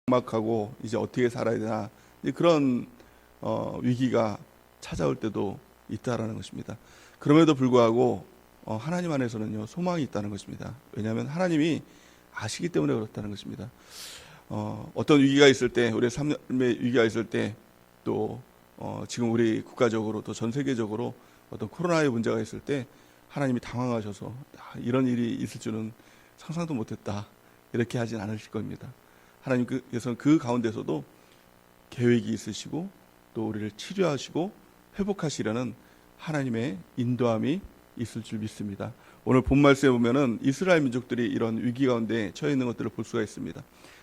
막하고 이제 어떻게 살아야 되나, 이제 그런 위기가 찾아올 때도 있다라는 것입니다. 그럼에도 불구하고 하나님 안에서는요, 소망이 있다는 것입니다. 왜냐하면 하나님이 아시기 때문에 그렇다는 것입니다. 어떤 위기가 있을 때, 우리의 삶의 위기가 있을 때, 또 지금 우리 국가적으로 또 전 세계적으로 어떤 코로나의 문제가 있을 때 하나님이 당황하셔서 이런 일이 있을 줄은 상상도 못했다, 이렇게 하진 않으실 겁니다. 하나님께서는 그 가운데서도 계획이 있으시고 또 우리를 치료하시고 회복하시려는 하나님의 인도함이 있을 줄 믿습니다. 오늘 본 말씀에 보면은 이스라엘 민족들이 이런 위기 가운데 처해 있는 것들을 볼 수가 있습니다.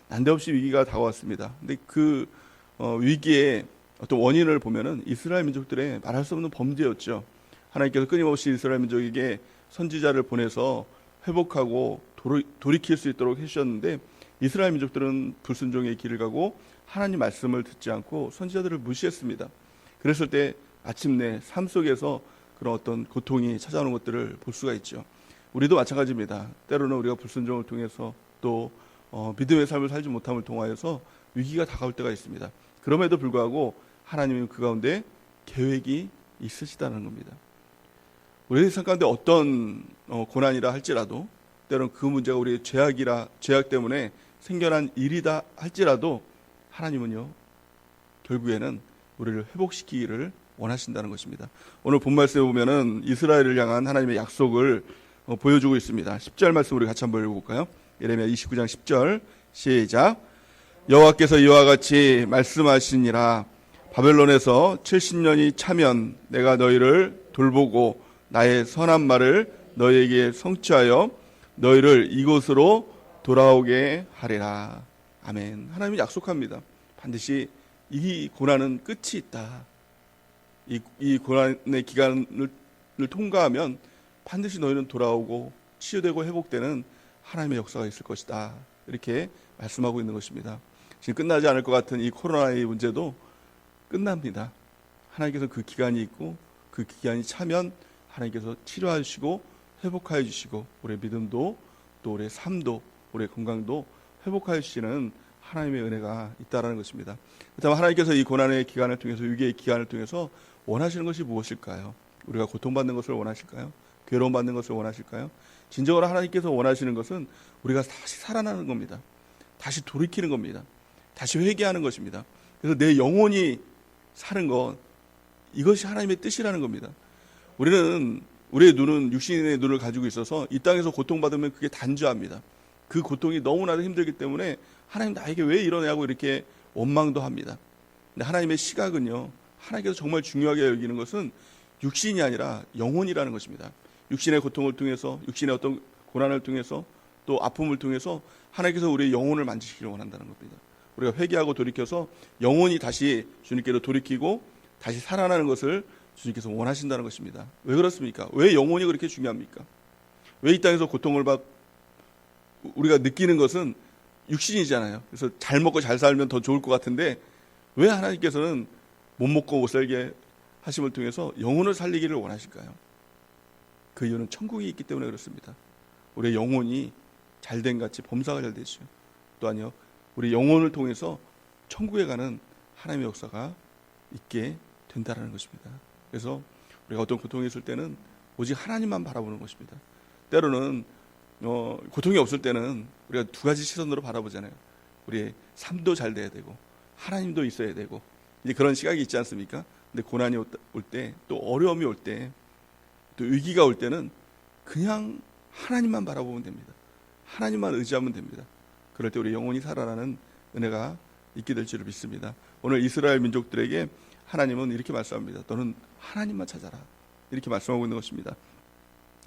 난데없이 위기가 다가왔습니다. 근데 그 위기의 어떤 원인을 보면은 이스라엘 민족들의 말할 수 없는 범죄였죠. 하나님께서 끊임없이 이스라엘 민족에게 선지자를 보내서 회복하고 돌이킬 수 있도록 해주셨는데, 이스라엘 민족들은 불순종의 길을 가고 하나님 말씀을 듣지 않고 선지자들을 무시했습니다. 그랬을 때 마침내 삶 속에서 그런 어떤 고통이 찾아오는 것들을 볼 수가 있죠. 우리도 마찬가지입니다. 때로는 우리가 불순종을 통해서 또 믿음의 삶을 살지 못함을 통하여서 위기가 다가올 때가 있습니다. 그럼에도 불구하고 하나님은 그 가운데 계획이 있으시다는 겁니다. 우리의 삶 가운데 어떤 고난이라 할지라도, 때로는 그 문제가 우리의 죄악 때문에 생겨난 일이다 할지라도 하나님은요, 결국에는 우리를 회복시키기를 원하신다는 것입니다. 오늘 본 말씀에 보면은 이스라엘을 향한 하나님의 약속을 보여주고 있습니다. 10절 말씀 우리 같이 한번 읽어볼까요? 예레미야 29장 10절 시작. 여호와께서 이와 같이 말씀하시니라. 바벨론에서 70년이 차면 내가 너희를 돌보고 나의 선한 말을 너희에게 성취하여 너희를 이곳으로 돌아오게 하리라. 아멘. 하나님이 약속합니다. 반드시 이 고난은 끝이 있다. 이 고난의 기간을 통과하면 반드시 너희는 돌아오고 치유되고 회복되는 하나님의 역사가 있을 것이다, 이렇게 말씀하고 있는 것입니다. 지금 끝나지 않을 것 같은 이 코로나의 문제도 끝납니다. 하나님께서 그 기간이 있고 그 기간이 차면 하나님께서 치료하시고 회복하여 주시고 우리의 믿음도 또 우리의 삶도 우리의 건강도 회복하여 주시는 하나님의 은혜가 있다라는 것입니다. 그렇다면 하나님께서 이 고난의 기간을 통해서, 위기의 기간을 통해서 원하시는 것이 무엇일까요? 우리가 고통받는 것을 원하실까요? 괴로움받는 것을 원하실까요? 진정으로 하나님께서 원하시는 것은 우리가 다시 살아나는 겁니다. 다시 돌이키는 겁니다. 다시 회개하는 것입니다. 그래서 내 영혼이 사는 것, 이것이 하나님의 뜻이라는 겁니다. 우리의 눈은 육신의 눈을 가지고 있어서 이 땅에서 고통받으면 그게 단조합니다. 그 고통이 너무나도 힘들기 때문에 하나님 나에게 왜 이러냐고 이렇게 원망도 합니다. 근데 하나님의 시각은요, 하나님께서 정말 중요하게 여기는 것은 육신이 아니라 영혼이라는 것입니다. 육신의 고통을 통해서, 육신의 어떤 고난을 통해서, 또 아픔을 통해서 하나님께서 우리의 영혼을 만지시기를 원한다는 겁니다. 우리가 회개하고 돌이켜서 영혼이 다시 주님께로 돌이키고 다시 살아나는 것을 주님께서 원하신다는 것입니다. 왜 그렇습니까? 왜 영혼이 그렇게 중요합니까? 왜 이 땅에서 고통을 우리가 느끼는 것은 육신이잖아요. 그래서 잘 먹고 잘 살면 더 좋을 것 같은데 왜 하나님께서는 못 먹고 못 살게 하심을 통해서 영혼을 살리기를 원하실까요? 그 이유는 천국이 있기 때문에 그렇습니다. 우리의 영혼이 잘된 같이 범사가 잘 되죠. 또한요, 우리 영혼을 통해서 천국에 가는 하나님의 역사가 있게 된다는 것입니다. 그래서 우리가 어떤 고통이 있을 때는 오직 하나님만 바라보는 것입니다. 때로는 고통이 없을 때는 우리가 두 가지 시선으로 바라보잖아요. 우리의 삶도 잘 돼야 되고 하나님도 있어야 되고, 이제 그런 시각이 있지 않습니까? 근데 고난이 올 때, 또 어려움이 올 때, 또 위기가 올 때는 그냥 하나님만 바라보면 됩니다. 하나님만 의지하면 됩니다. 그럴 때 우리 영혼이 살아나는 은혜가 있게 될 줄을 믿습니다. 오늘 이스라엘 민족들에게 하나님은 이렇게 말씀합니다. 너는 하나님만 찾아라, 이렇게 말씀하고 있는 것입니다.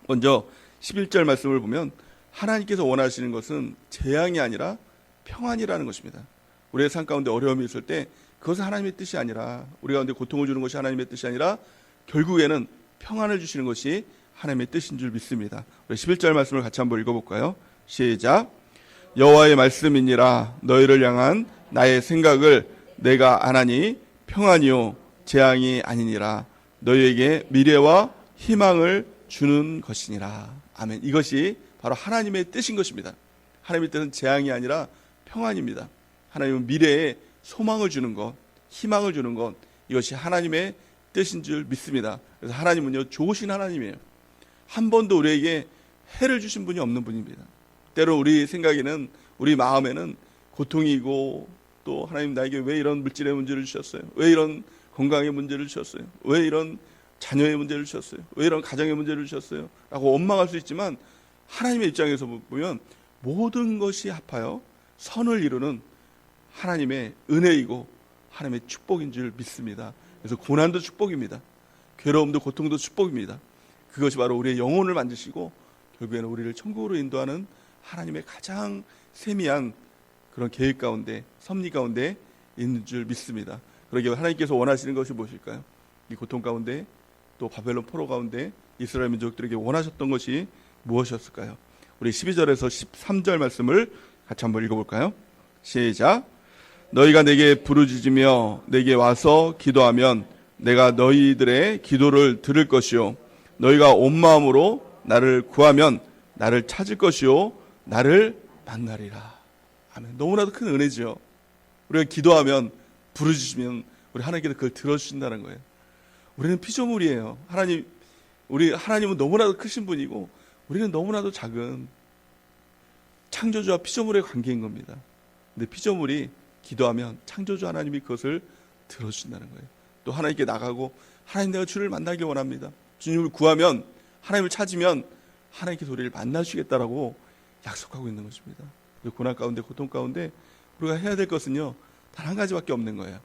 먼저 11절 말씀을 보면 하나님께서 원하시는 것은 재앙이 아니라 평안이라는 것입니다. 우리의 삶 가운데 어려움이 있을 때 그것은 하나님의 뜻이 아니라, 우리 가운데 고통을 주는 것이 하나님의 뜻이 아니라 결국에는 평안을 주시는 것이 하나님의 뜻인 줄 믿습니다. 우리 11절 말씀을 같이 한번 읽어볼까요? 시작. 여호와의 말씀이니라. 너희를 향한 나의 생각을 내가 아나니 평안이요 재앙이 아니니라. 너희에게 미래와 희망을 주는 것이니라. 아멘. 이것이 바로 하나님의 뜻인 것입니다. 하나님의 뜻은 재앙이 아니라 평안입니다. 하나님은 미래에 소망을 주는 것, 희망을 주는 것, 이것이 하나님의 뜻인 줄 믿습니다. 그래서 하나님은요, 좋으신 하나님이에요. 한 번도 우리에게 해를 주신 분이 없는 분입니다. 때로 우리 생각에는, 우리 마음에는 고통이고, 또 하나님 나에게 왜 이런 물질의 문제를 주셨어요? 왜 이런 건강의 문제를 주셨어요? 왜 이런 자녀의 문제를 주셨어요? 왜 이런 가정의 문제를 주셨어요? 라고 원망할 수 있지만, 하나님의 입장에서 보면 모든 것이 합하여 선을 이루는 하나님의 은혜이고 하나님의 축복인 줄 믿습니다. 그래서 고난도 축복입니다. 괴로움도 고통도 축복입니다. 그것이 바로 우리의 영혼을 만드시고 결국에는 우리를 천국으로 인도하는 하나님의 가장 세미한 그런 계획 가운데, 섭리 가운데 있는 줄 믿습니다. 그러기에 하나님께서 원하시는 것이 무엇일까요? 이 고통 가운데, 또 바벨론 포로 가운데 이스라엘 민족들에게 원하셨던 것이 무엇이었을까요? 우리 12절에서 13절 말씀을 같이 한번 읽어볼까요? 시작. 너희가 내게 부르짖으며 내게 와서 기도하면 내가 너희들의 기도를 들을 것이요 너희가 온 마음으로 나를 구하면 나를 찾을 것이요 나를 만나리라. 아멘. 너무나도 큰 은혜죠. 우리가 기도하면, 부르짖으면 우리 하나님께서 그걸 들어주신다는 거예요. 우리는 피조물이에요. 하나님은 너무나도 크신 분이고 우리는 너무나도 작은 창조주와 피조물의 관계인 겁니다. 근데 피조물이 기도하면 창조주 하나님이 그것을 들어주신다는 거예요. 또 하나님께 나가고, 하나님 내가 주를 만나길 원합니다. 주님을 구하면, 하나님을 찾으면 하나님께서 우리를 만나주시겠다라고 약속하고 있는 것입니다. 고난 가운데, 고통 가운데 우리가 해야 될 것은요, 단 한 가지밖에 없는 거예요.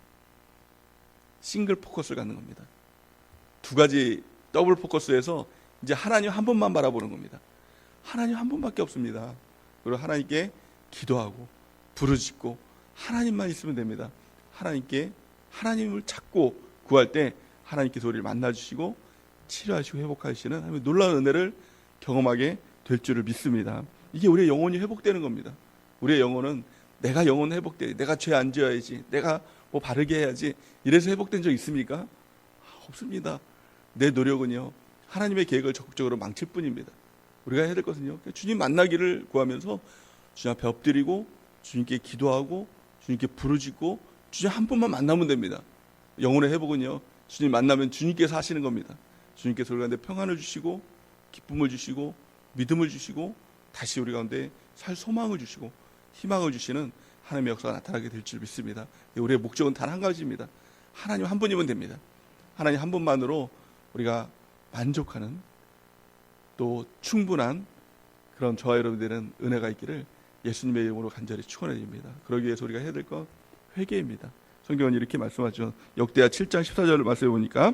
싱글 포커스를 갖는 겁니다. 두 가지 더블 포커스에서 이제 하나님 한 번만 바라보는 겁니다. 하나님 한 번밖에 없습니다. 그리고 하나님께 기도하고 부르짖고 하나님만 있으면 됩니다. 하나님을 찾고 구할 때 하나님께서 우리를 만나주시고 치료하시고 회복하시는 하나님의 놀라운 은혜를 경험하게 될 줄을 믿습니다. 이게 우리의 영혼이 회복되는 겁니다. 우리의 영혼은 내가 영혼 회복돼, 내가 죄 안 지어야지, 내가 뭐 바르게 해야지, 이래서 회복된 적 있습니까? 없습니다. 내 노력은요, 하나님의 계획을 적극적으로 망칠 뿐입니다. 우리가 해야 될 것은요, 주님 만나기를 구하면서 주님 앞에 엎드리고 주님께 기도하고 주님께 부르짖고 주님 한 번만 만나면 됩니다. 영혼의 회복은요, 주님 만나면 주님께서 하시는 겁니다. 주님께서 우리 가운데 평안을 주시고 기쁨을 주시고 믿음을 주시고 다시 우리 가운데 살 소망을 주시고 희망을 주시는 하나님의 역사가 나타나게 될 줄 믿습니다. 우리의 목적은 단 한 가지입니다. 하나님 한 분이면 됩니다. 하나님 한 분만으로 우리가 만족하는, 또 충분한 그런 저와 여러분들은 은혜가 있기를 예수님의 이름으로 간절히 축원해 드립니다. 그러기 위해서 우리가 해야 될 건 회개입니다. 성경은 이렇게 말씀하죠. 역대하 7장 14절을 말씀해 보니까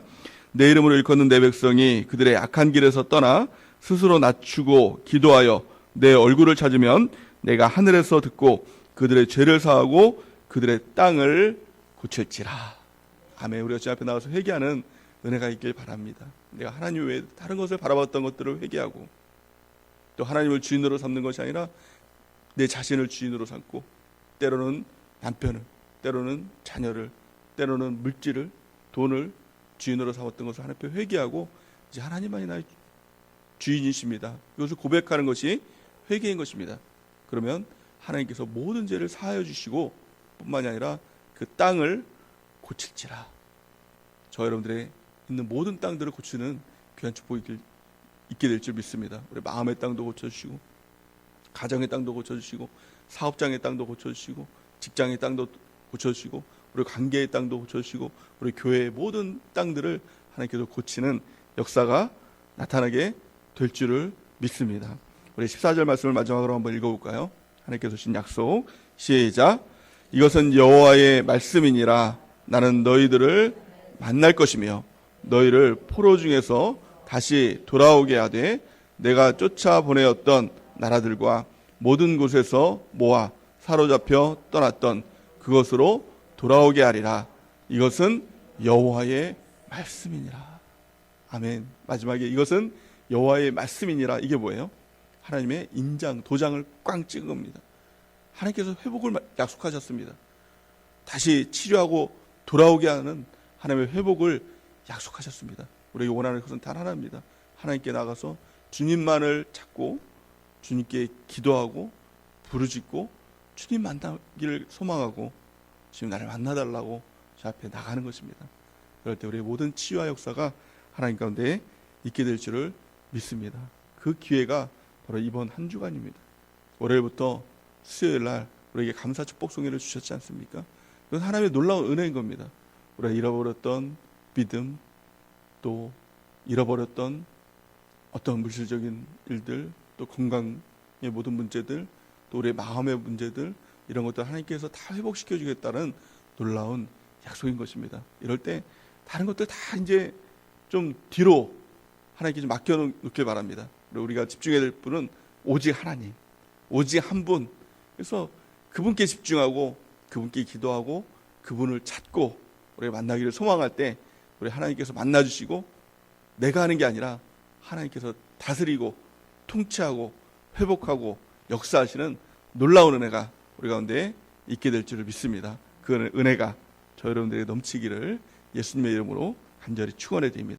내 이름으로 일컫는 내 백성이 그들의 악한 길에서 떠나 스스로 낮추고 기도하여 내 얼굴을 찾으면 내가 하늘에서 듣고 그들의 죄를 사하고 그들의 땅을 고칠지라. 아멘. 우리가 주님 앞에 나와서 회개하는 은혜가 있길 바랍니다. 내가 하나님 외에 다른 것을 바라봤던 것들을 회개하고, 또 하나님을 주인으로 삼는 것이 아니라 내 자신을 주인으로 삼고, 때로는 남편을, 때로는 자녀를, 때로는 물질을, 돈을 주인으로 삼았던 것을 하나님 앞에 회개하고, 이제 하나님만이 나의 주인이십니다. 이것을 고백하는 것이 회개인 것입니다. 그러면 하나님께서 모든 죄를 사하여 주시고 뿐만이 아니라 그 땅을 고칠지라. 저 여러분들의 있는 모든 땅들을 고치는 귀한 축복이 있게 될 줄 믿습니다. 우리 마음의 땅도 고쳐주시고, 가정의 땅도 고쳐주시고, 사업장의 땅도 고쳐주시고, 직장의 땅도 고쳐주시고, 우리 관계의 땅도 고쳐주시고, 우리 교회의 모든 땅들을 하나님께서 고치는 역사가 나타나게 될 줄을 믿습니다. 우리 14절 말씀을 마지막으로 한번 읽어볼까요? 하나님께서 주신 약속, 시작. 이것은 여호와의 말씀이니라. 나는 너희들을 만날 것이며 너희를 포로 중에서 다시 돌아오게 하되 내가 쫓아보내었던 나라들과 모든 곳에서 모아 사로잡혀 떠났던 그것으로 돌아오게 하리라. 이것은 여호와의 말씀이니라. 아멘. 마지막에 이것은 여호와의 말씀이니라. 이게 뭐예요? 하나님의 인장, 도장을 꽝 찍은 겁니다. 하나님께서 회복을 약속하셨습니다. 다시 치료하고 돌아오게 하는 하나님의 회복을 약속하셨습니다. 우리에게 원하는 것은 단 하나입니다. 하나님께 나가서 주님만을 찾고 주님께 기도하고 부르짖고 주님 만나기를 소망하고 주님 나를 만나달라고 주 앞에 나가는 것입니다. 그럴 때 우리의 모든 치유와 역사가 하나님 가운데 있게 될 줄을 믿습니다. 그 기회가 바로 이번 한 주간입니다. 월요일부터 수요일 날 우리에게 감사 축복 송해를 주셨지 않습니까? 그건 하나님의 놀라운 은혜인 겁니다. 우리가 잃어버렸던 믿음, 또 잃어버렸던 어떤 물질적인 일들, 또 건강의 모든 문제들, 또 우리의 마음의 문제들, 이런 것들 하나님께서 다 회복시켜 주겠다는 놀라운 약속인 것입니다. 이럴 때 다른 것들 다 이제 좀 뒤로 하나님께 좀 맡겨놓길 바랍니다. 그리고 우리가 집중해야 될 분은 오직 하나님, 오직 한 분. 그래서 그분께 집중하고 그분께 기도하고 그분을 찾고 우리가 만나기를 소망할 때 우리 하나님께서 만나주시고 내가 하는 게 아니라 하나님께서 다스리고 통치하고 회복하고 역사하시는 놀라운 은혜가 우리 가운데 있게 될 줄을 믿습니다. 그 은혜가 저 여러분들에게 넘치기를 예수님의 이름으로 간절히 축원해 드립니다.